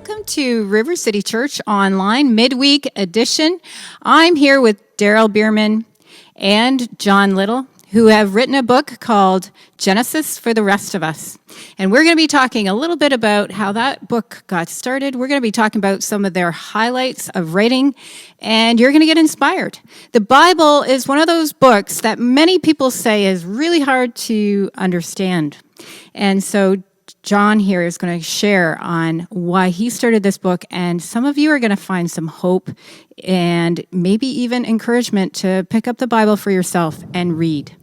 Welcome to River City Church Online Midweek Edition. I'm here with Darrell Bierman and John Little, who have written a book called Genesis for the Rest of Us. And we're going to be talking a little bit about how that book got started. We're going to be talking about some of their highlights of writing, and you're going to get inspired. The Bible is one of those books that many people say is really hard to understand. And so John here is going to share on why he started this book, and some of you are going to find some hope and maybe even encouragement to pick up the Bible for yourself and read.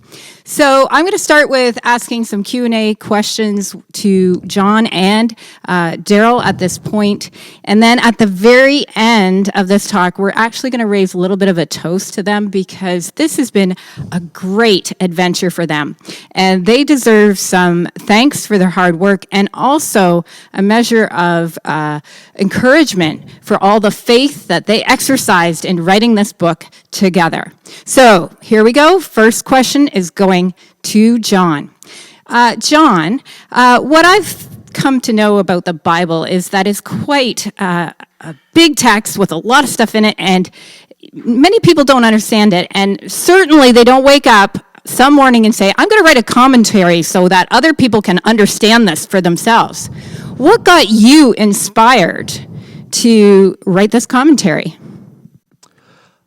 So I'm going to start with asking some Q&A questions to John and Darrell at this point. And then at the very end of this talk, we're actually going to raise a little bit of a toast to them because this has been a great adventure for them. And they deserve some thanks for their hard work and also a measure of encouragement for all the faith that they exercised in writing this book together. So here we go. First question is going to John. John, what I've come to know about the Bible is that it's quite a big text with a lot of stuff in it, and many people don't understand it, and certainly they don't wake up some morning and say, I'm going to write a commentary so that other people can understand this for themselves. What got you inspired to write this commentary?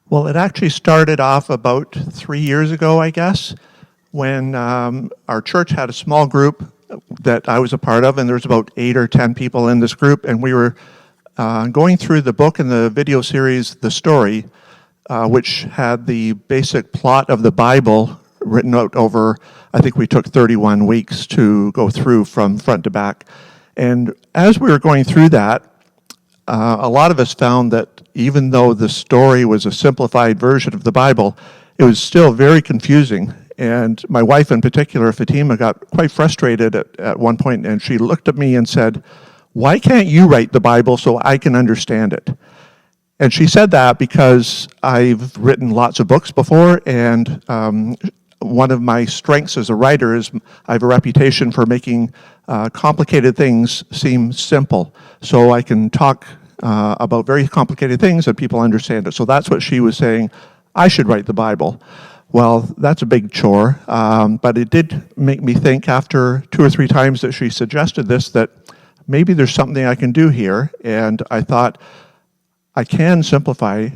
Well, it actually started off about 3 years ago, I guess, when our church had a small group that I was a part of, and there was about 8 or 10 people in this group, and we were going through the book and the video series, The Story, which had the basic plot of the Bible written out over, I think we took 31 weeks to go through from front to back. And as we were going through that, a lot of us found that even though the story was a simplified version of the Bible, it was still very confusing. And my wife in particular, Fatima, got quite frustrated at one point, and she looked at me and said, why can't you write the Bible so I can understand it? And she said that because I've written lots of books before, and one of my strengths as a writer is I have a reputation for making complicated things seem simple. So I can talk about very complicated things and people understand it. So that's what she was saying, I should write the Bible. Well, that's a big chore, but it did make me think after 2 or 3 times that she suggested this that maybe there's something I can do here. And I thought I can simplify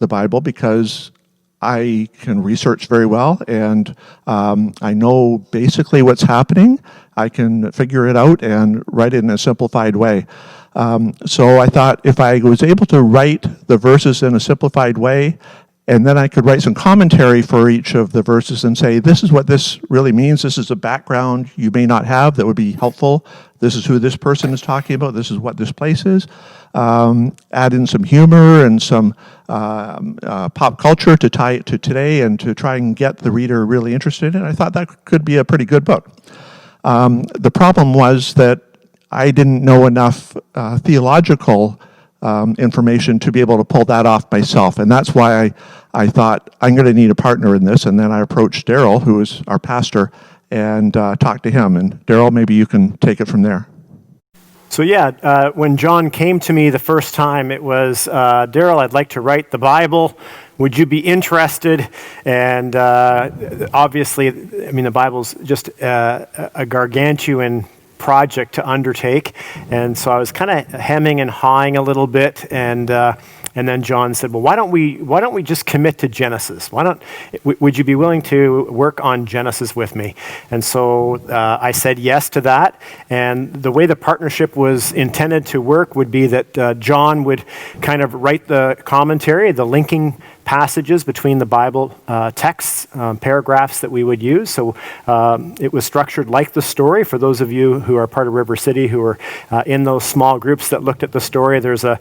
the Bible because I can research very well, and I know basically what's happening. I can figure it out and write it in a simplified way. So I thought if I was able to write the verses in a simplified way, and then I could write some commentary for each of the verses and say, this is what this really means. This is a background you may not have that would be helpful. This is who this person is talking about. This is what this place is. Add in some humor and some pop culture to tie it to today and to try and get the reader really interested in it. I thought that could be a pretty good book. The problem was that I didn't know enough theological information to be able to pull that off myself. And that's why I thought I'm going to need a partner in this. And then I approached Darrell, who is our pastor, and talked to him. And Darrell, maybe you can take it from there. So yeah, when John came to me the first time, it was, Darrell, I'd like to write the Bible. Would you be interested? And obviously, I mean, the Bible's just a gargantuan project to undertake, and so I was kind of hemming and hawing a little bit, and then John said, well, why don't we just commit to Genesis? Would you be willing to work on Genesis with me? And so I said yes to that, and the way the partnership was intended to work would be that John would kind of write the commentary, the linking passages between the Bible texts, paragraphs that we would use. So it was structured like the story. For those of you who are part of River City, who are in those small groups that looked at the story, there's a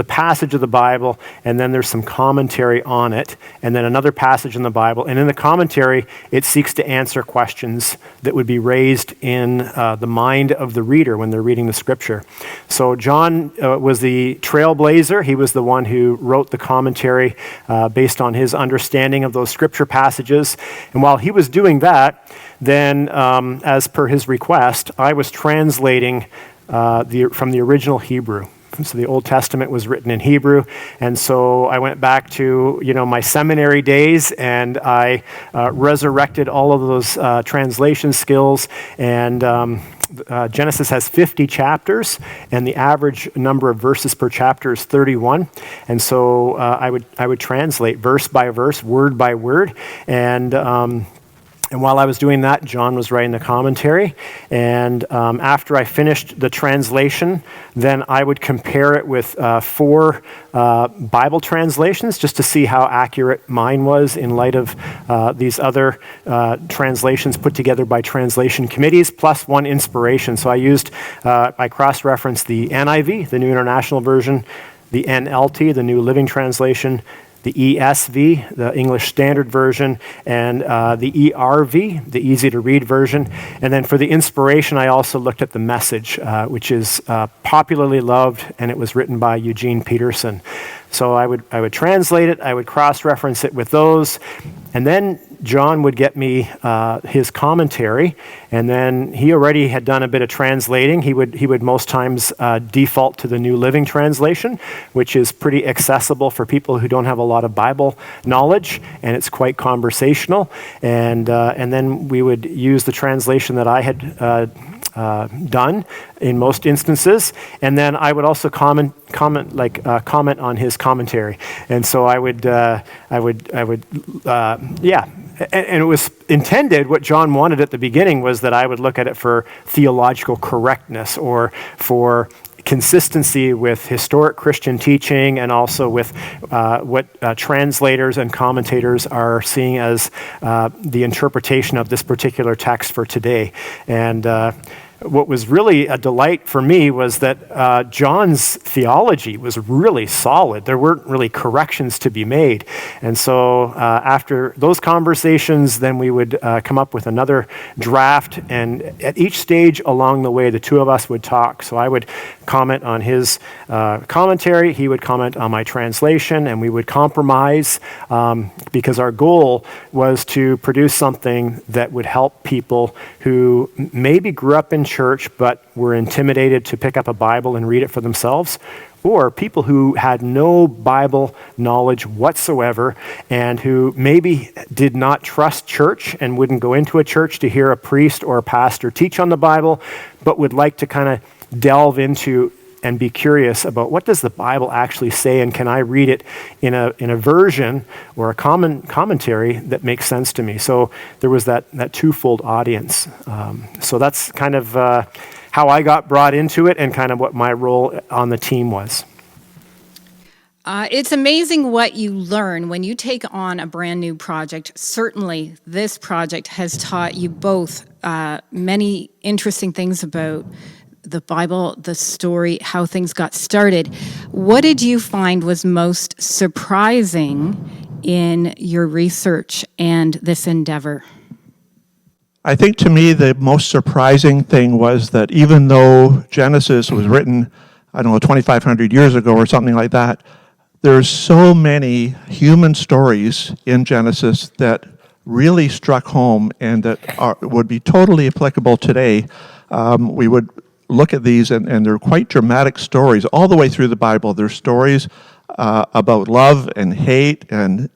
passage of the Bible, and then there's some commentary on it, and then another passage in the Bible. And in the commentary, it seeks to answer questions that would be raised in the mind of the reader when they're reading the scripture. So John was the trailblazer. He was the one who wrote the commentary based on his understanding of those scripture passages. And while he was doing that, then as per his request, I was translating from the original Hebrew so the Old Testament was written in Hebrew. And so I went back to, my seminary days, and I resurrected all of those translation skills. And Genesis has 50 chapters, and the average number of verses per chapter is 31. And so I would translate verse by verse, word by word, and while I was doing that, John was writing the commentary. And after I finished the translation, then I would compare it with 4 Bible translations just to see how accurate mine was in light of these other translations put together by translation committees, plus 1 inspiration. So I cross-referenced the NIV, the New International Version, the NLT, the New Living Translation, the ESV, the English Standard Version, and the ERV, the Easy to Read version. And then for the inspiration, I also looked at the Message, which is popularly loved, and it was written by Eugene Peterson. So I would translate it, I would cross-reference it with those, and then John would get me his commentary, and then he already had done a bit of translating. He would most times default to the New Living Translation, which is pretty accessible for people who don't have a lot of Bible knowledge, and it's quite conversational. And then we would use the translation that I had done in most instances, and then I would also comment on his commentary, and so I would and it was intended. What John wanted at the beginning was that I would look at it for theological correctness or for consistency with historic Christian teaching, and also with what translators and commentators are seeing as the interpretation of this particular text for today. And what was really a delight for me was that John's theology was really solid. There weren't really corrections to be made. And so after those conversations, then we would come up with another draft. And at each stage along the way, the two of us would talk. So I would comment on his commentary, he would comment on my translation, and we would compromise because our goal was to produce something that would help people who maybe grew up in church but were intimidated to pick up a Bible and read it for themselves, or people who had no Bible knowledge whatsoever and who maybe did not trust church and wouldn't go into a church to hear a priest or a pastor teach on the Bible, but would like to kind of delve into and be curious about what does the Bible actually say, and can I read it in a version or a commentary that makes sense to me. So there was that twofold audience. So that's kind of how I got brought into it, and kind of what my role on the team was. It's amazing what you learn when you take on a brand new project. Certainly, this project has taught you both many interesting things about the Bible, the story, how things got started. What did you find was most surprising in your research and this endeavor? I think to me the most surprising thing was that even though Genesis was written, 2,500 years ago or something like that, there's so many human stories in Genesis that really struck home and that would be totally applicable today. We would look at these, and they're quite dramatic stories all the way through the Bible. There's stories about love and hate and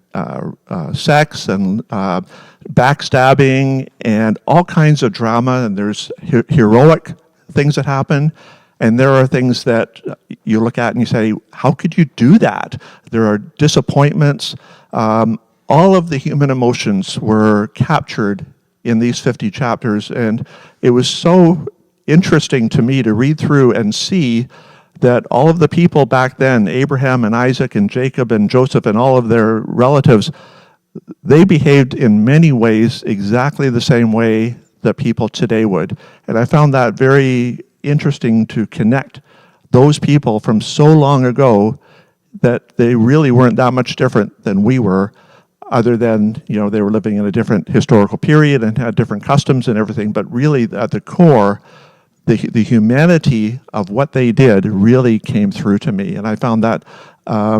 sex and backstabbing and all kinds of drama, and there's heroic things that happen, and there are things that you look at and you say, how could you do that? There are disappointments. All of the human emotions were captured in these 50 chapters, and it was so interesting to me to read through and see that all of the people back then, Abraham and Isaac and Jacob and Joseph and all of their relatives, they behaved in many ways exactly the same way that people today would. And I found that very interesting to connect those people from so long ago, that they really weren't that much different than we were, other than, they were living in a different historical period and had different customs and everything. But really, at the core, the humanity of what they did really came through to me. And I found that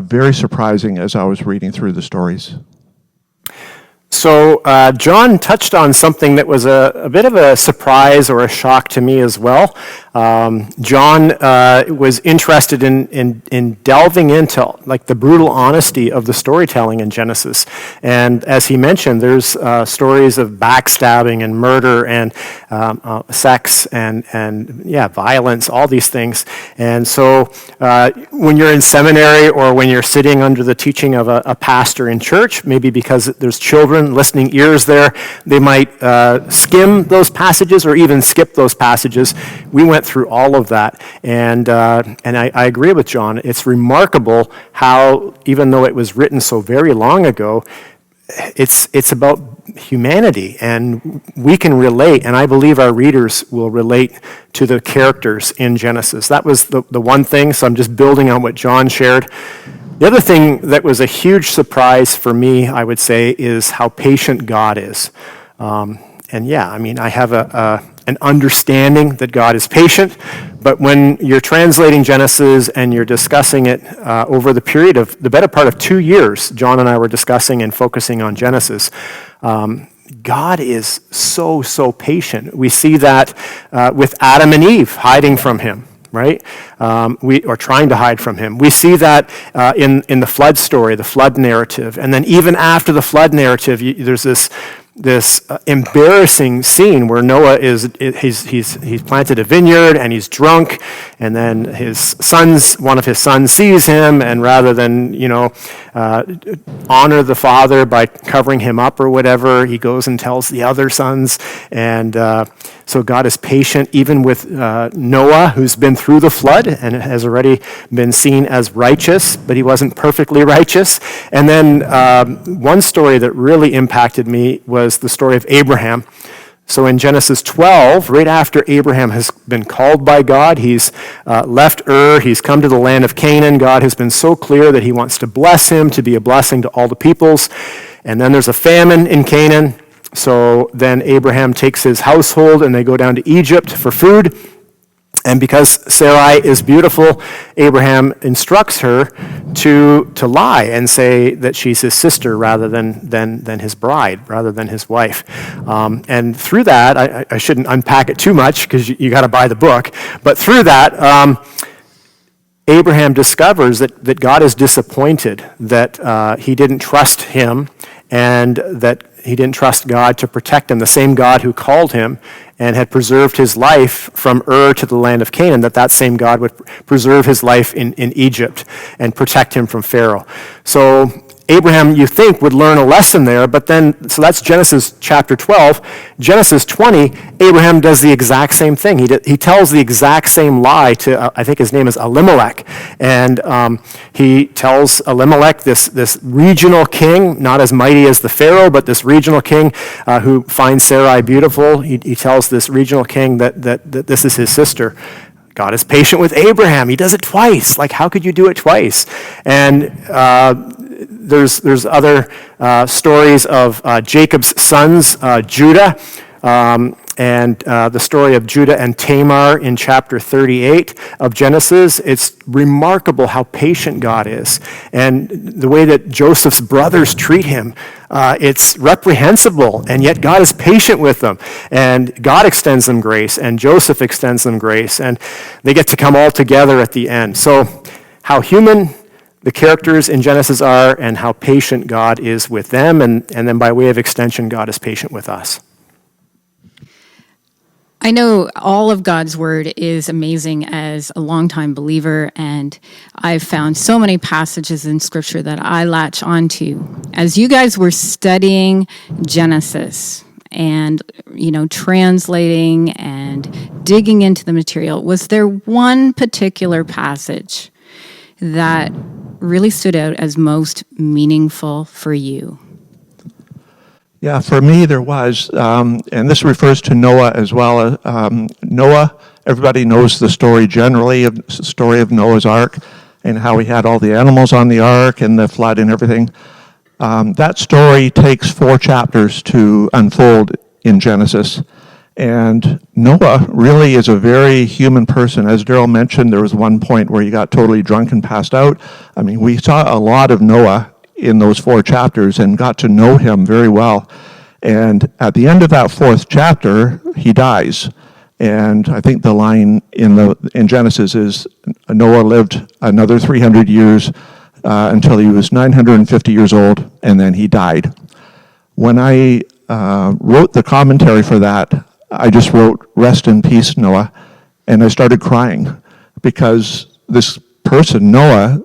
very surprising as I was reading through the stories. So John touched on something that was a bit of a surprise or a shock to me as well. John was interested in delving into like the brutal honesty of the storytelling in Genesis. And as he mentioned, there's stories of backstabbing and murder and sex and violence, all these things. And so when you're in seminary or when you're sitting under the teaching of a pastor in church, maybe because there's children, listening ears there, they might skim those passages or even skip those passages. We went through all of that, and I agree with John. It's remarkable how, even though it was written so very long ago, it's about humanity, and we can relate, and I believe our readers will relate to the characters in Genesis. That was the one thing, so I'm just building on what John shared. The other thing that was a huge surprise for me, I would say, is how patient God is. I have an understanding that God is patient, but when you're translating Genesis and you're discussing it over the period of the better part of 2 years, John and I were discussing and focusing on Genesis, God is so patient. We see that with Adam and Eve hiding from him, right? Or trying to hide from him. We see that in the flood story, the flood narrative. And then even after the flood narrative, there's this embarrassing scene where Noah he's planted a vineyard and he's drunk, and then one of his sons sees him, and rather than honor the father by covering him up or whatever, he goes and tells the other sons. And so God is patient even with Noah, who's been through the flood and has already been seen as righteous, but he wasn't perfectly righteous. And then one story that really impacted me was the story of Abraham. So in Genesis 12, right after Abraham has been called by God, he's left Ur, he's come to the land of Canaan. God has been so clear that he wants to bless him, to be a blessing to all the peoples. And then there's a famine in Canaan. So then Abraham takes his household and they go down to Egypt for food. And because Sarai is beautiful, Abraham instructs her to lie and say that she's his sister rather than his bride, rather than his wife. And through that, I shouldn't unpack it too much because you got to buy the book. But through that, Abraham discovers that God is disappointed that he didn't trust him and that he didn't trust God to protect him, the same God who called him and had preserved his life from Ur to the land of Canaan, that same God would preserve his life in Egypt and protect him from Pharaoh. So Abraham, you think, would learn a lesson there, but then, so that's Genesis chapter 12. Genesis 20, Abraham does the exact same thing. He tells the exact same lie to, I think his name is Elimelech. And he tells Elimelech, this regional king, not as mighty as the Pharaoh, but this regional king who finds Sarai beautiful. He tells this regional king that this is his sister. God is patient with Abraham. He does it twice. Like, how could you do it twice? And there's other stories of Jacob's sons, Judah, and the story of Judah and Tamar in chapter 38 of Genesis. It's remarkable how patient God is. And the way that Joseph's brothers treat him, it's reprehensible, and yet God is patient with them. And God extends them grace, and Joseph extends them grace, and they get to come all together at the end. So how human the characters in Genesis are and how patient God is with them, and then by way of extension, God is patient with us. I know all of God's word is amazing as a longtime believer, and I've found so many passages in Scripture that I latch onto. As you guys were studying Genesis and, translating and digging into the material, was there one particular passage that really stood out as most meaningful for you? Yeah, for me there was, and this refers to Noah as well. Noah, everybody knows the story generally, of the story of Noah's Ark and how he had all the animals on the ark and the flood and everything. That story takes 4 chapters to unfold in Genesis. And Noah really is a very human person. As Darrell mentioned, there was one point where he got totally drunk and passed out. I mean, we saw a lot of Noah in those 4 chapters and got to know him very well. And at the end of that 4th chapter, he dies. And I think the line in Genesis is Noah lived another 300 years until he was 950 years old, and then he died. When I wrote the commentary for that, I just wrote, "Rest in peace, Noah," and I started crying because this person, Noah,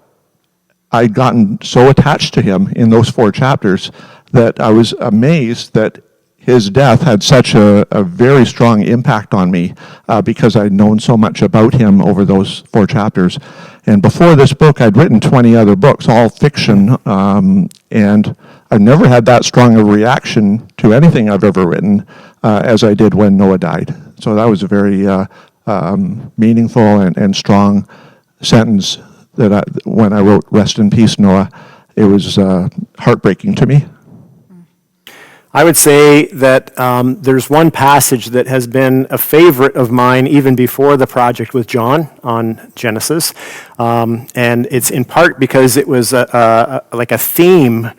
I'd gotten so attached to him in those 4 chapters that I was amazed that his death had such a very strong impact on me because I'd known so much about him over those 4 chapters. And before this book, I'd written 20 other books, all fiction, and I've never had that strong a reaction to anything I've ever written as I did when Noah died. So that was a very meaningful and strong sentence that when I wrote "Rest in peace, Noah," it was heartbreaking to me. I would say that there's one passage that has been a favorite of mine even before the project with John on Genesis, and it's in part because it was like a theme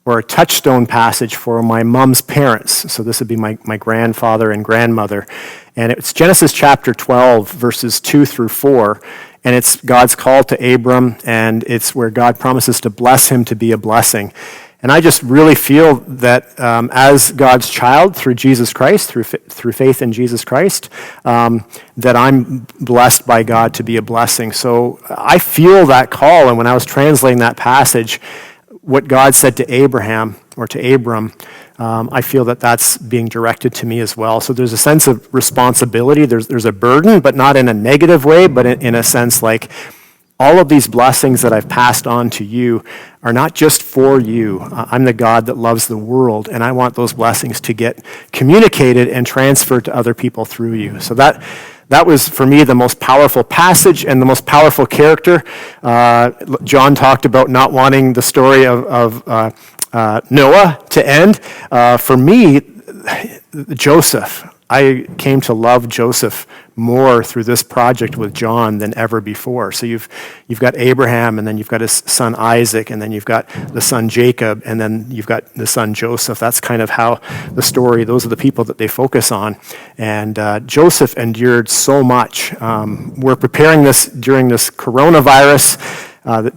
or a touchstone passage for my mom's parents. So this would be my grandfather and grandmother, and it's Genesis chapter 12, verses 2 through 4, and it's God's call to Abram, and it's where God promises to bless him to be a blessing. And I just really feel that as God's child through Jesus Christ, through faith in Jesus Christ, that I'm blessed by God to be a blessing. So I feel that call, and when I was translating that passage, what God said to Abraham, or to Abram, I feel that that's being directed to me as well. So there's a sense of responsibility. There's a burden, but not in a negative way, but in a sense like, all of these blessings that I've passed on to you are not just for you. I'm the God that loves the world, and I want those blessings to get communicated and transferred to other people through you. So that was, for me, the most powerful passage and the most powerful character. John talked about not wanting the story of Noah to end. For me, Joseph. I came to love Joseph more through this project with John than ever before. So you've got Abraham, and then you've got his son Isaac, and then you've got the son Jacob, and then you've got the son Joseph. That's kind of how the story, those are the people that they focus on. And Joseph endured so much. We're preparing this during this coronavirus,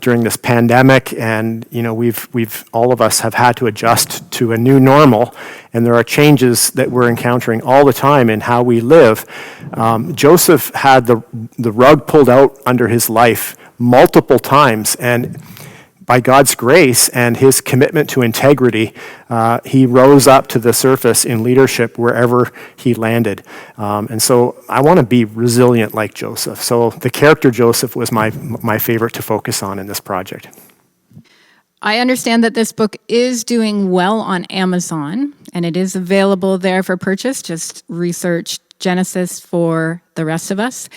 during this pandemic, and we've all of us have had to adjust to a new normal, and there are changes that we're encountering all the time in how we live. Joseph had the rug pulled out under his life multiple times, and by God's grace and his commitment to integrity, he rose up to the surface in leadership wherever he landed. And so I want to be resilient like Joseph. So the character Joseph was my favorite to focus on in this project. I understand that this book is doing well on Amazon, and it is available there for purchase. Just research Genesis for the rest of us.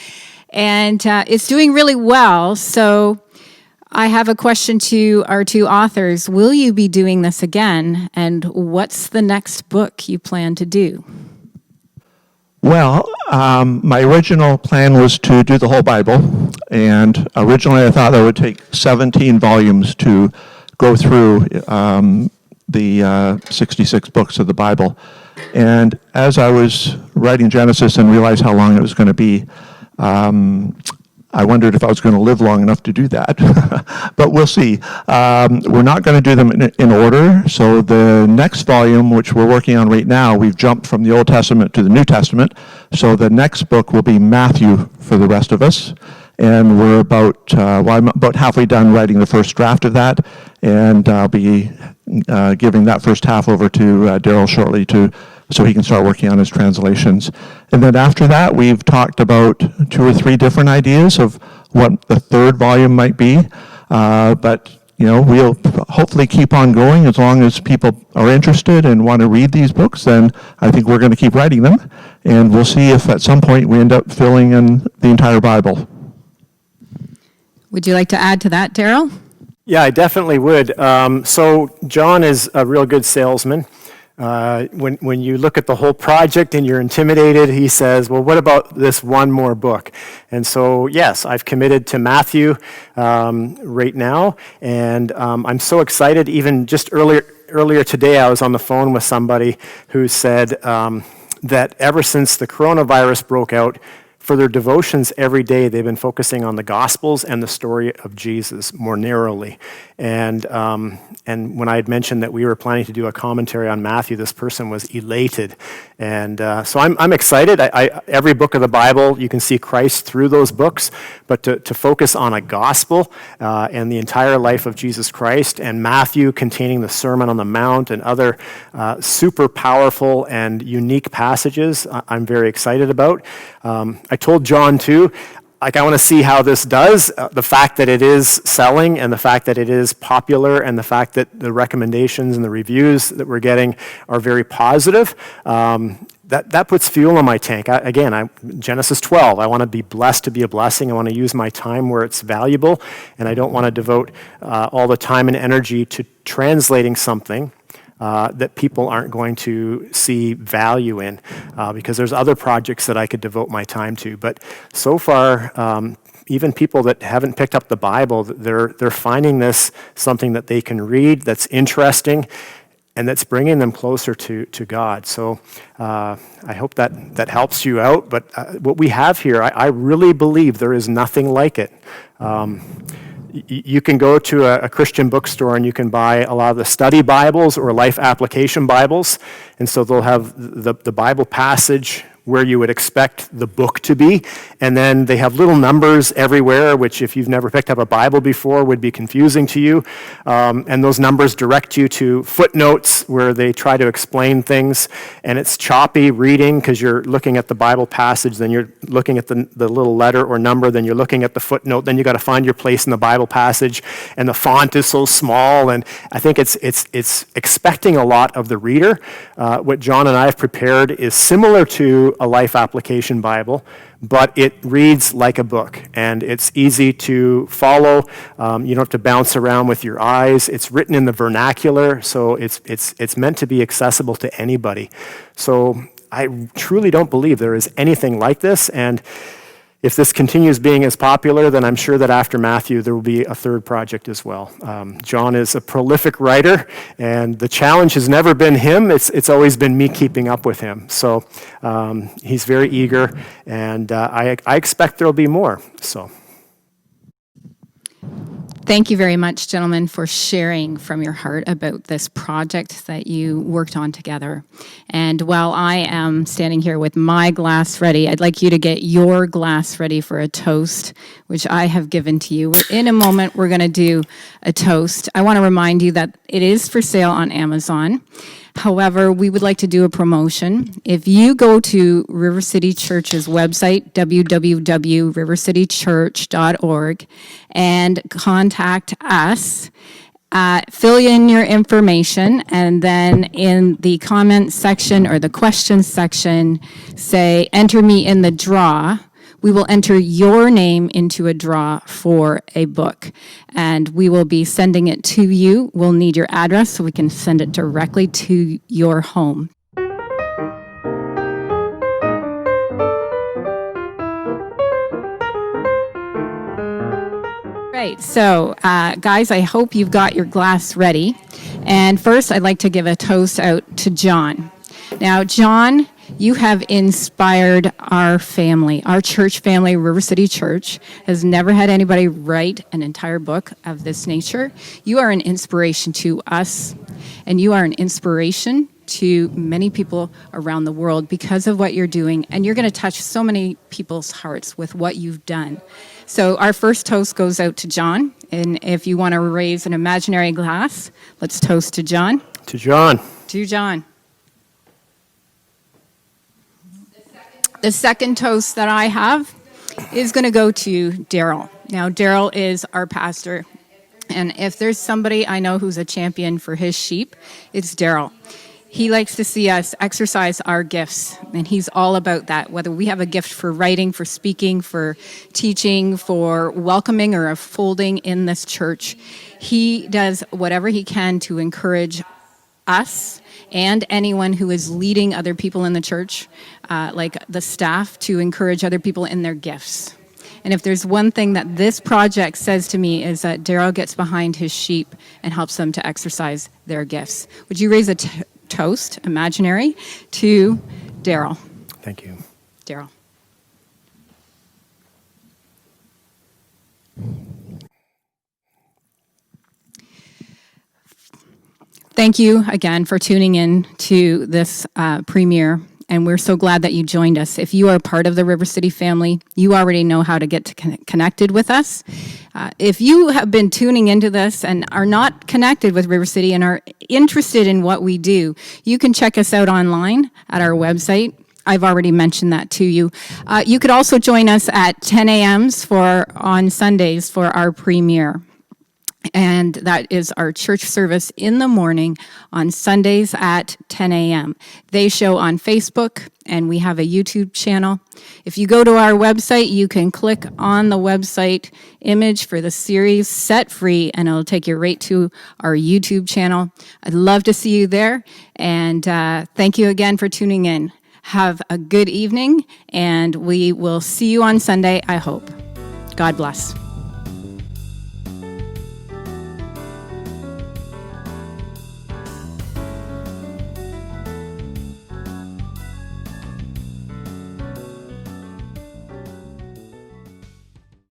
And it's doing really well, so I have a question to our 2 authors. Will you be doing this again? And what's the next book you plan to do? Well, my original plan was to do the whole Bible, and originally I thought that would take 17 volumes to go through the 66 books of the Bible. And as I was writing Genesis and realized how long it was going to be, I wondered if I was going to live long enough to do that, but we'll see. We're not going to do them in order, so the next volume, which we're working on right now, we've jumped from the Old Testament to the New Testament, so the next book will be Matthew for the rest of us, and we're I'm about halfway done writing the first draft of that, and I'll be giving that first half over to Darrell shortly so he can start working on his translations. And then after that, we've talked about 2 or 3 different ideas of what the third volume might be. But we'll hopefully keep on going as long as people are interested and want to read these books. Then I think we're going to keep writing them, and we'll see if at some point we end up filling in the entire Bible. Would you like to add to that, Darrell? Yeah, I definitely would. So John is a real good salesman. When you look at the whole project and you're intimidated, he says, well, what about this one more book? And so, yes, I've committed to Matthew right now, and I'm so excited. Even just earlier today, I was on the phone with somebody who said, that ever since the coronavirus broke out, for their devotions every day, they've been focusing on the Gospels and the story of Jesus more narrowly. And when I had mentioned that we were planning to do a commentary on Matthew, this person was elated. And so I'm excited. Every book of the Bible, you can see Christ through those books, but to focus on a gospel and the entire life of Jesus Christ, and Matthew containing the Sermon on the Mount and other super powerful and unique passages, I'm very excited about. I told John too, I want to see how this does. The fact that it is selling and the fact that it is popular and the fact that the recommendations and the reviews that we're getting are very positive, that puts fuel on my tank. Genesis 12, I want to be blessed to be a blessing. I want to use my time where it's valuable, and I don't want to devote all the time and energy to translating something that people aren't going to see value in, because there's other projects that I could devote my time to. But so far, even people that haven't picked up the Bible, they're finding this something that they can read, that's interesting, and that's bringing them closer to God. So I hope that helps you out. But what we have here, I really believe there is nothing like it. You can go to a Christian bookstore and you can buy a lot of the study Bibles or life application Bibles. And so they'll have the Bible passage where you would expect the book to be. And then they have little numbers everywhere, which if you've never picked up a Bible before would be confusing to you. And those numbers direct you to footnotes where they try to explain things. And it's choppy reading because you're looking at the Bible passage, then you're looking at the little letter or number, then you're looking at the footnote, then you got to find your place in the Bible passage. And the font is so small. And I think it's expecting a lot of the reader. What John and I have prepared is similar to a life application Bible, but it reads like a book, and it's easy to follow. You don't have to bounce around with your eyes. It's written in the vernacular, so it's meant to be accessible to anybody. So I truly don't believe there is anything like this, and if this continues being as popular, then I'm sure that after Matthew, there will be a third project as well. John is a prolific writer, and the challenge has never been him. It's always been me keeping up with him. So he's very eager, and I expect there will be more. So. Thank you very much, gentlemen, for sharing from your heart about this project that you worked on together. And while I am standing here with my glass ready, I'd like you to get your glass ready for a toast, which I have given to you. In a moment, we're going to do a toast. I want to remind you that it is for sale on Amazon. However, we would like to do a promotion. If you go to River City Church's website, www.rivercitychurch.org, and contact us, fill in your information, and then in the comment section or the questions section, say, enter me in the draw. We will enter your name into a draw for a book, and we will be sending it to you. We'll need your address so we can send it directly to your home. Right, so guys, I hope you've got your glass ready. And first, I'd like to give a toast out to John. Now, John, you have inspired our family. Our church family, River City Church, has never had anybody write an entire book of this nature. You are an inspiration to us, and you are an inspiration to many people around the world because of what you're doing, and you're going to touch so many people's hearts with what you've done. So our first toast goes out to John, and if you want to raise an imaginary glass, let's toast to John. To John. To John. The second toast that I have is going to go to Darrell. Now, Darrell is our pastor, and if there's somebody I know who's a champion for his sheep, it's Darrell. He likes to see us exercise our gifts, and he's all about that, whether we have a gift for writing, for speaking, for teaching, for welcoming or folding in this church. He does whatever he can to encourage us and anyone who is leading other people in the church, like the staff, to encourage other people in their gifts. And if there's one thing that this project says to me is that Darrell gets behind his sheep and helps them to exercise their gifts. Would you raise a toast, imaginary, to Darrell. Thank you. Darrell. Thank you again for tuning in to this premiere, and we're so glad that you joined us. If you are part of the River City family, you already know how to get connected with us. If you have been tuning into this and are not connected with River City and are interested in what we do, you can check us out online at our website. I've already mentioned that to you. You could also join us at 10 a.m. on Sundays for our premiere. And that is our church service in the morning on Sundays at 10 a.m. They show on Facebook, and we have a YouTube channel. If you go to our website, you can click on the website image for the series Set Free, and it'll take you right to our YouTube channel. I'd love to see you there, and thank you again for tuning in. Have a good evening, and we will see you on Sunday, I hope. God bless.